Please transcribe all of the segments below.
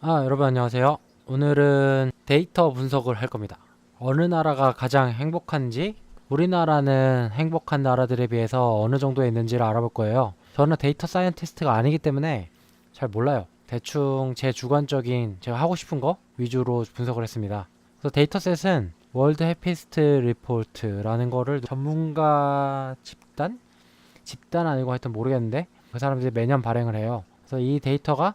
여러분 안녕하세요. 오늘은 데이터 분석을 할 겁니다. 어느 나라가 가장 행복한지, 우리나라는 행복한 나라들에 비해서 어느 정도에 있는지를 알아볼 거예요. 저는 데이터 사이언티스트가 아니기 때문에 잘 몰라요. 대충 제 주관적인 제가 하고 싶은 거 위주로 분석을 했습니다. 그래서 데이터셋은 월드 해피스트 리포트라는 거를 전문가 집단 아니고 하여튼 모르겠는데 그 사람들이 매년 발행을 해요. 그래서 이 데이터가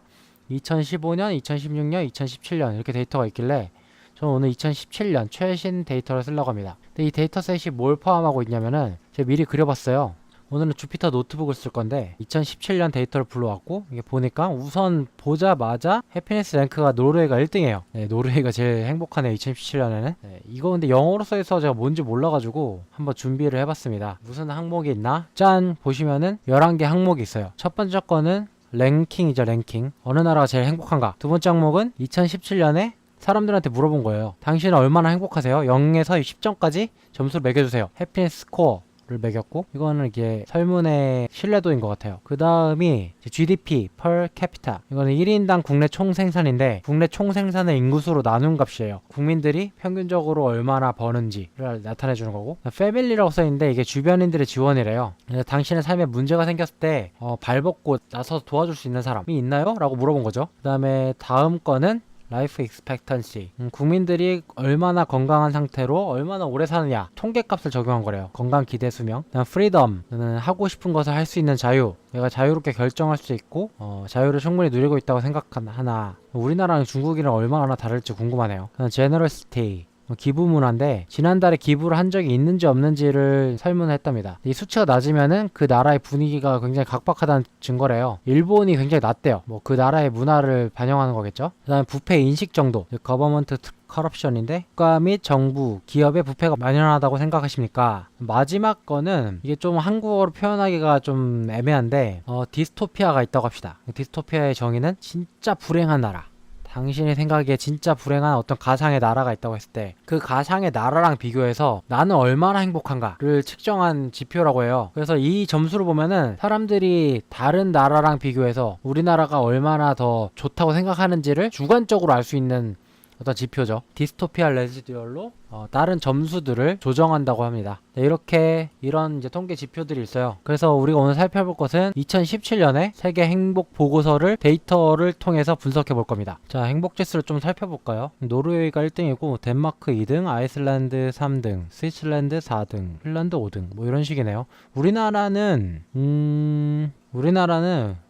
2015년, 2016년, 2017년 이렇게 데이터가 있길래 저는 오늘 2017년 최신 데이터를 쓰려고 합니다. 근데 이 데이터셋이 뭘 포함하고 있냐면은 제가 미리 그려봤어요. 오늘은 주피터 노트북을 쓸 건데 2017년 데이터를 불러왔고 이게 보니까 우선 보자마자 해피니스 랭크가 노르웨이가 1등이에요. 네, 노르웨이가 제일 행복하네요. 2017년에는. 네, 이거 근데 영어로 써있어 제가 뭔지 몰라가지고 한번 준비를 해봤습니다. 무슨 항목이 있나? 짠! 보시면은 11개 항목이 있어요. 첫 번째 거는 랭킹이죠. 랭킹. 어느 나라가 제일 행복한가? 두 번째 항목은 2017년에 사람들한테 물어본 거예요. 당신은 얼마나 행복하세요? 0에서 10점까지 점수를 매겨주세요. 해피니스 스코어를 매겼고, 이거는 이게 설문의 신뢰도인 것 같아요. 그 다음이 GDP per capita. 이거는 1인당 국내 총생산인데 국내 총생산을 인구수로 나눈 값이에요. 국민들이 평균적으로 얼마나 버는지를 나타내 주는 거고, 패밀리라고 써있는데 이게 주변인들의 지원이래요. 당신의 삶에 문제가 생겼을 때 발벗고 나서서 도와줄 수 있는 사람이 있나요? 라고 물어본 거죠. 그 다음에 다음 거는 라이프 익스펙턴시. 국민들이 얼마나 건강한 상태로 얼마나 오래 사느냐 통계값을 적용한 거래요. 건강 기대 수명. 그다음 프리덤은 하고 싶은 것을 할 수 있는 자유. 내가 자유롭게 결정할 수 있고 자유를 충분히 누리고 있다고 생각하나. 우리나라랑 중국이랑 얼마나 다를지 궁금하네요. 그다음 제너러시티. 기부 문화인데 지난달에 기부를 한 적이 있는지 없는지를 설문했답니다. 이 수치가 낮으면은 그 나라의 분위기가 굉장히 각박하다는 증거래요. 일본이 굉장히 낮대요. 뭐 그 나라의 문화를 반영하는 거겠죠. 그다음에 부패 인식 정도, 거버먼트 커럽션인데 국가 및 정부, 기업의 부패가 만연하다고 생각하십니까? 마지막 거는 이게 좀 한국어로 표현하기가 좀 애매한데 디스토피아가 있다고 합시다. 디스토피아의 정의는 진짜 불행한 나라. 당신이 생각하기에 진짜 불행한 어떤 가상의 나라가 있다고 했을 때 그 가상의 나라랑 비교해서 나는 얼마나 행복한가를 측정한 지표라고 해요. 그래서 이 점수를 보면은 사람들이 다른 나라랑 비교해서 우리나라가 얼마나 더 좋다고 생각하는지를 주관적으로 알 수 있는 어떤 지표죠. 디스토피아 레지듀얼로 다른 점수들을 조정한다고 합니다. 네, 이렇게 이런 이제 통계 지표들이 있어요. 그래서 우리가 오늘 살펴볼 것은 2017년에 세계 행복 보고서를 데이터를 통해서 분석해 볼 겁니다. 자, 행복 지수를 좀 살펴볼까요? 노르웨이가 1등이고 덴마크 2등, 아이슬란드 3등, 스위스랜드 4등, 핀란드 5등 뭐 이런 식이네요. 우리나라는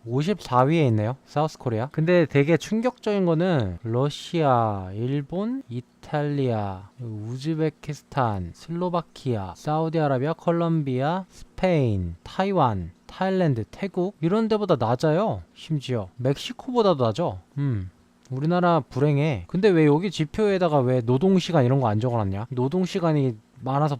54위에 있네요. 사우스 코리아. 근데 되게 충격적인 거는 러시아, 일본, 이탈리아, 우즈베키스탄, 슬로바키아, 사우디아라비아, 콜롬비아, 스페인, 타이완, 타일랜드, 태국 이런 데보다 낮아요. 심지어 멕시코보다도 낮아. 우리나라 불행해. 근데 왜 여기 지표에다가 왜 노동시간 이런 거 안 적어놨냐? 노동시간이 많아서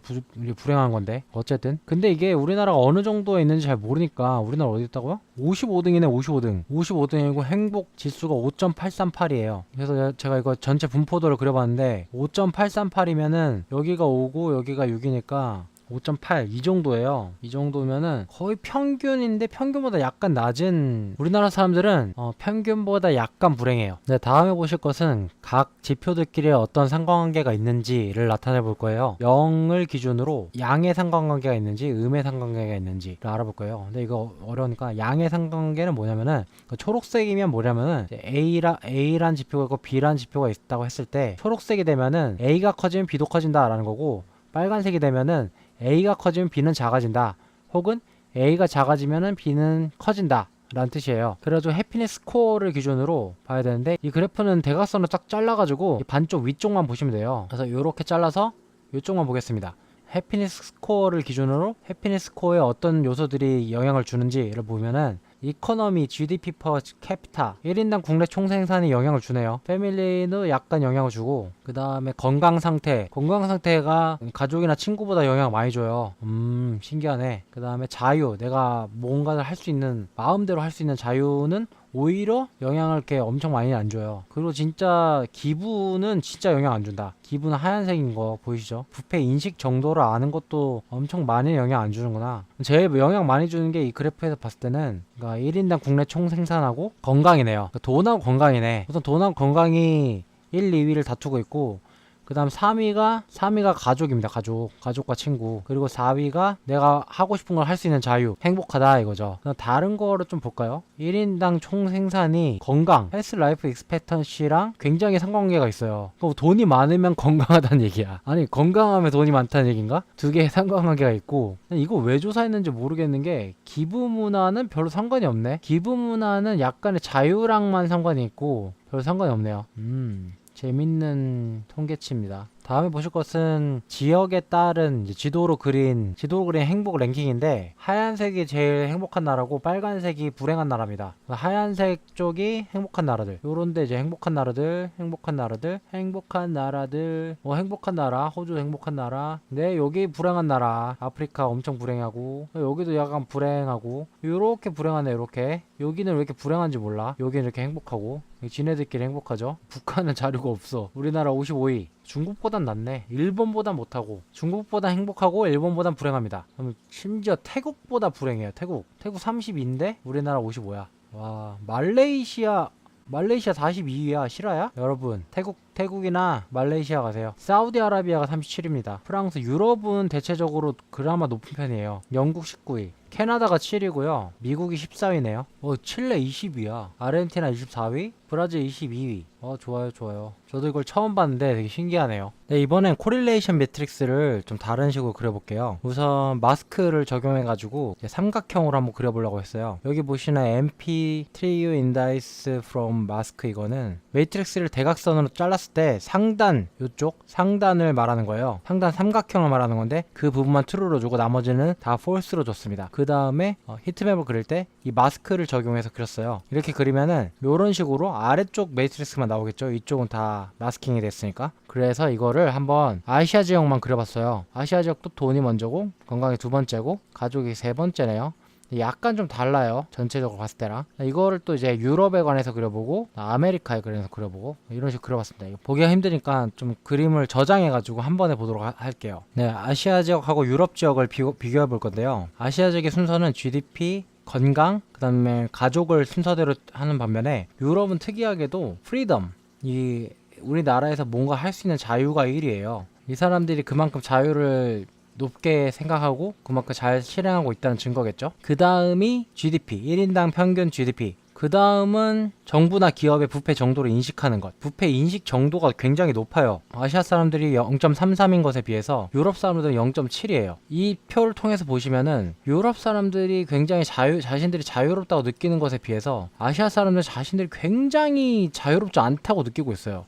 불행한 건데 어쨌든 근데 이게 우리나라가 어느 정도에 있는지 잘 모르니까 우리나라 어디 있다고요? 55등이네. 55등이고 행복 지수가 5.838이에요 그래서 제가 이거 전체 분포도를 그려봤는데 5.838이면은 여기가 5고 여기가 6이니까 5.8 이 정도예요. 이 정도면은 거의 평균인데 평균보다 약간 낮은 우리나라 사람들은 평균보다 약간 불행해요. 네, 다음에 보실 것은 각 지표들끼리 어떤 상관관계가 있는지를 나타내 볼 거예요. 0을 기준으로 양의 상관관계가 있는지 음의 상관관계가 있는지를 알아볼 거예요. 근데 이거 어려우니까 양의 상관관계는 뭐냐면은 초록색이면 뭐냐면은 A란 지표가 있고 B란 지표가 있다고 했을 때 초록색이 되면은 A가 커지면 B도 커진다라는 거고 빨간색이 되면은 A가 커지면 B는 작아진다. 혹은 A가 작아지면 B는 커진다. 라는 뜻이에요. 그래가지고 해피니스 스코어를 기준으로 봐야 되는데 이 그래프는 대각선을 딱 잘라가지고 반쪽 위쪽만 보시면 돼요. 그래서 이렇게 잘라서 이쪽만 보겠습니다. 해피니스 스코어를 기준으로 해피니스 스코어에 어떤 요소들이 영향을 주는지를 보면은 이코노미, GDP per capita 1인당 국내 총생산이 영향을 주네요. 패밀리는 약간 영향을 주고 그 다음에 건강상태가 가족이나 친구보다 영향을 많이 줘요. 신기하네. 그 다음에 자유, 내가 뭔가를 할 수 있는 마음대로 할 수 있는 자유는 오히려 영향을 이렇게 엄청 많이 안 줘요. 그리고 진짜 기분은 진짜 영향 안 준다. 기분은 하얀색인 거 보이시죠? 뷔페 인식 정도를 아는 것도 엄청 많이 영향 안 주는구나. 제일 영향 많이 주는 게 이 그래프에서 봤을 때는 그러니까 1인당 국내 총 생산하고 건강이네요. 돈하고 건강이네. 우선 돈하고 건강이 1, 2위를 다투고 있고, 그 다음 3위가 가족입니다. 가족과 친구. 그리고 4위가 내가 하고 싶은 걸 할 수 있는 자유, 행복하다 이거죠. 그럼 다른 거를 좀 볼까요? 1인당 총 생산이 건강, 헬스 라이프 익스펙턴시랑 굉장히 상관관계가 있어요. 그럼 돈이 많으면 건강하다는 얘기야. 아니 건강하면 돈이 많다는 얘기인가? 두 개의 상관관계가 있고, 이거 왜 조사했는지 모르겠는 게 기부 문화는 별로 상관이 없네. 기부 문화는 약간의 자유랑만 상관이 있고 별로 상관이 없네요. 재밌는 통계치입니다. 다음에 보실 것은 지역에 따른 지도로 그린 행복 랭킹인데, 하얀색이 제일 행복한 나라고 빨간색이 불행한 나라입니다. 하얀색 쪽이 행복한 나라들, 요런데 이제 행복한 나라들, 행복한 나라, 호주 행복한 나라. 네, 여기 불행한 나라, 아프리카 엄청 불행하고, 여기도 약간 불행하고, 요렇게 불행하네. 요렇게 여기는 왜 이렇게 불행한지 몰라. 여기는 이렇게 행복하고, 지네들끼리 행복하죠. 북한은 자료가 없어. 우리나라 55위. 중국보단 낫네. 일본보단 못하고, 중국보다 행복하고 일본보단 불행합니다. 그럼 심지어 태국보다 불행해요. 태국 32인데 우리나라 55야. 와, 말레이시아 42위야. 실화야? 여러분, 태국이나 말레이시아 가세요. 사우디아라비아가 37입니다. 프랑스, 유럽은 대체적으로 그나마 높은 편이에요. 영국 19위. 캐나다가 7위고요. 미국이 14위네요. 칠레 20위야. 아르헨티나 24위. 브라질 22위. 좋아요. 저도 이걸 처음 봤는데 되게 신기하네요. 네, 이번엔 코릴레이션 매트릭스를 좀 다른 식으로 그려볼게요. 우선 마스크를 적용해가지고 삼각형으로 한번 그려보려고 했어요. 여기 보시는 MP Trio Indice from Mask, 이거는 매트릭스를 대각선으로 잘랐을 때 상단, 요쪽 상단을 말하는 거예요. 상단 삼각형을 말하는 건데, 그 부분만 true로 주고 나머지는 다 false로 줬습니다. 그 다음에 히트맵을 그릴 때 이 마스크를 적용해서 그렸어요. 이렇게 그리면은 이런 식으로 아래쪽 매트릭스만 나오겠죠. 이쪽은 다 마스킹이 됐으니까. 그래서 이거를 한번 아시아 지역만 그려봤어요. 아시아 지역도 돈이 먼저고, 건강이 두 번째고, 가족이 세 번째네요. 약간 좀 달라요. 전체적으로 봤을 때랑. 이거를 또 이제 유럽에 관해서 그려보고, 아메리카에 관해서 그려보고, 이런 식으로 그려봤습니다. 이거 보기가 힘드니까 좀 그림을 저장해가지고 한 번에 보도록 할게요. 네, 아시아 지역하고 유럽 지역을 비교해 볼 건데요. 아시아 지역의 순서는 GDP, 건강, 그 다음에 가족을 순서대로 하는 반면에, 유럽은 특이하게도 프리덤, 우리나라에서 뭔가 할 수 있는 자유가 1위예요. 이 사람들이 그만큼 자유를 높게 생각하고 그만큼 잘 실행하고 있다는 증거겠죠. 그 다음이 GDP, 1인당 평균 GDP. 그 다음은 정부나 기업의 부패 정도를 인식하는 것. 부패 인식 정도가 굉장히 높아요. 아시아 사람들이 0.33인 것에 비해서 유럽 사람들은 0.7이에요. 이 표를 통해서 보시면은 유럽 사람들이 굉장히 자신들이 자유롭다고 느끼는 것에 비해서 아시아 사람들 자신들이 굉장히 자유롭지 않다고 느끼고 있어요.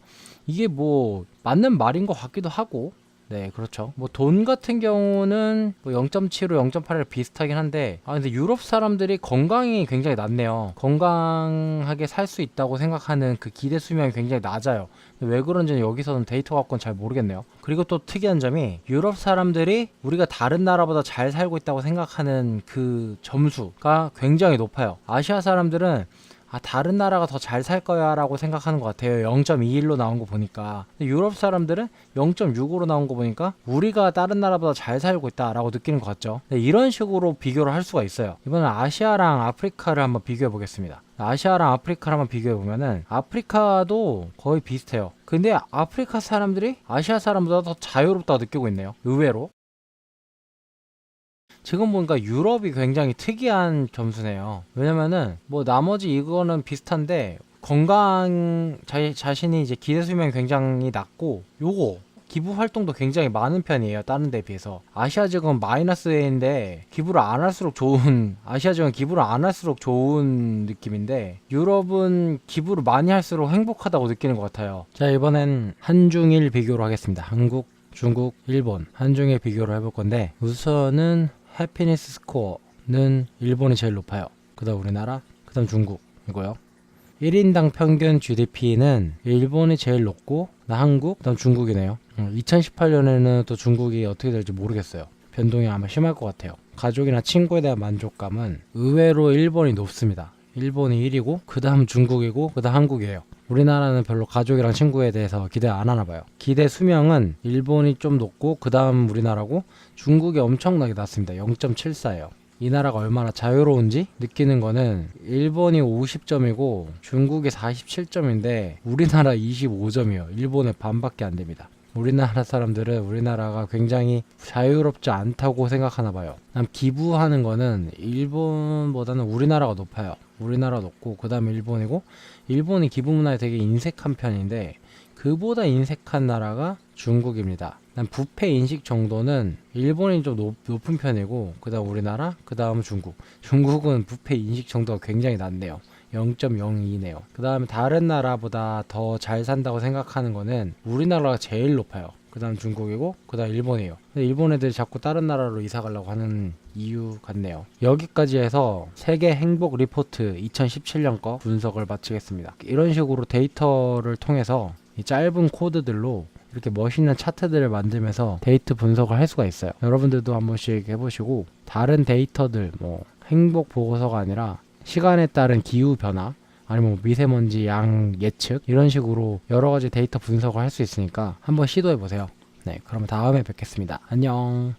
이게 뭐 맞는 말인 것 같기도 하고, 네, 그렇죠. 뭐 돈 같은 경우는 뭐 0.75, 0.8이 비슷하긴 한데, 근데 유럽 사람들이 건강이 굉장히 낮네요. 건강하게 살 수 있다고 생각하는 그 기대 수명이 굉장히 낮아요. 왜 그런지는 여기서는 데이터 갖고는 잘 모르겠네요. 그리고 또 특이한 점이, 유럽 사람들이 우리가 다른 나라보다 잘 살고 있다고 생각하는 그 점수가 굉장히 높아요. 아시아 사람들은 다른 나라가 더 잘 살 거야 라고 생각하는 것 같아요. 0.21로 나온 거 보니까. 유럽 사람들은 0.65로 나온 거 보니까 우리가 다른 나라보다 잘 살고 있다 라고 느끼는 것 같죠. 이런 식으로 비교를 할 수가 있어요. 이번엔 아시아랑 아프리카를 한번 비교해 보겠습니다. 아시아랑 아프리카를 한번 비교해 보면은 아프리카도 거의 비슷해요. 근데 아프리카 사람들이 아시아 사람보다 더 자유롭다고 느끼고 있네요. 의외로. 지금 보니까 유럽이 굉장히 특이한 점수네요. 왜냐면은 뭐 나머지 이거는 비슷한데, 자신이 이제 기대 수명이 굉장히 낮고, 요거 기부 활동도 굉장히 많은 편이에요. 다른 데 비해서. 아시아 지역은 마이너스인데 아시아 지역은 기부를 안 할수록 좋은 느낌인데, 유럽은 기부를 많이 할수록 행복하다고 느끼는 것 같아요. 자, 이번엔 한중일 비교로 하겠습니다. 한국, 중국, 일본 한중일 비교를 해볼 건데, 우선은 해피니스 스코어는 일본이 제일 높아요. 그 다음 우리나라, 그 다음 중국이고요. 1인당 평균 GDP는 일본이 제일 높고, 한국, 그 다음 중국이네요. 2018년에는 또 중국이 어떻게 될지 모르겠어요. 변동이 아마 심할 것 같아요. 가족이나 친구에 대한 만족감은 의외로 일본이 높습니다. 일본이 1위고 그 다음 중국이고 그 다음 한국이에요. 우리나라는 별로 가족이랑 친구에 대해서 기대 안 하나 봐요. 기대 수명은 일본이 좀 높고 그 다음 우리나라고 중국이 엄청나게 낮습니다. 0.74예요. 이 나라가 얼마나 자유로운지 느끼는 거는 일본이 50점이고 중국이 47점인데 우리나라 25점이에요. 일본의 반밖에 안 됩니다. 우리나라 사람들은 우리나라가 굉장히 자유롭지 않다고 생각하나 봐요. 난 기부하는 거는 일본보다는 우리나라가 높아요. 우리나라 높고 그 다음에 일본이고 일본이 기부 문화에 되게 인색한 편인데 그보다 인색한 나라가 중국입니다. 난 부패 인식 정도는 일본이 좀 높은 편이고 그 다음 우리나라 그 다음 중국. 중국은 부패 인식 정도가 굉장히 낮네요. 0.02네요. 그 다음에 다른 나라보다 더 잘 산다고 생각하는 거는 우리나라가 제일 높아요. 그 다음 중국이고 그 다음 일본이에요. 근데 일본 애들이 자꾸 다른 나라로 이사 가려고 하는 이유 같네요. 여기까지 해서 세계 행복 리포트 2017년 거 분석을 마치겠습니다. 이런 식으로 데이터를 통해서 이 짧은 코드들로 이렇게 멋있는 차트들을 만들면서 데이터 분석을 할 수가 있어요. 여러분들도 한 번씩 해보시고 다른 데이터들 뭐 행복 보고서가 아니라 시간에 따른 기후 변화 아니면 뭐 미세먼지 양 예측 이런 식으로 여러 가지 데이터 분석을 할 수 있으니까 한번 시도해 보세요. 네, 그러면 다음에 뵙겠습니다. 안녕.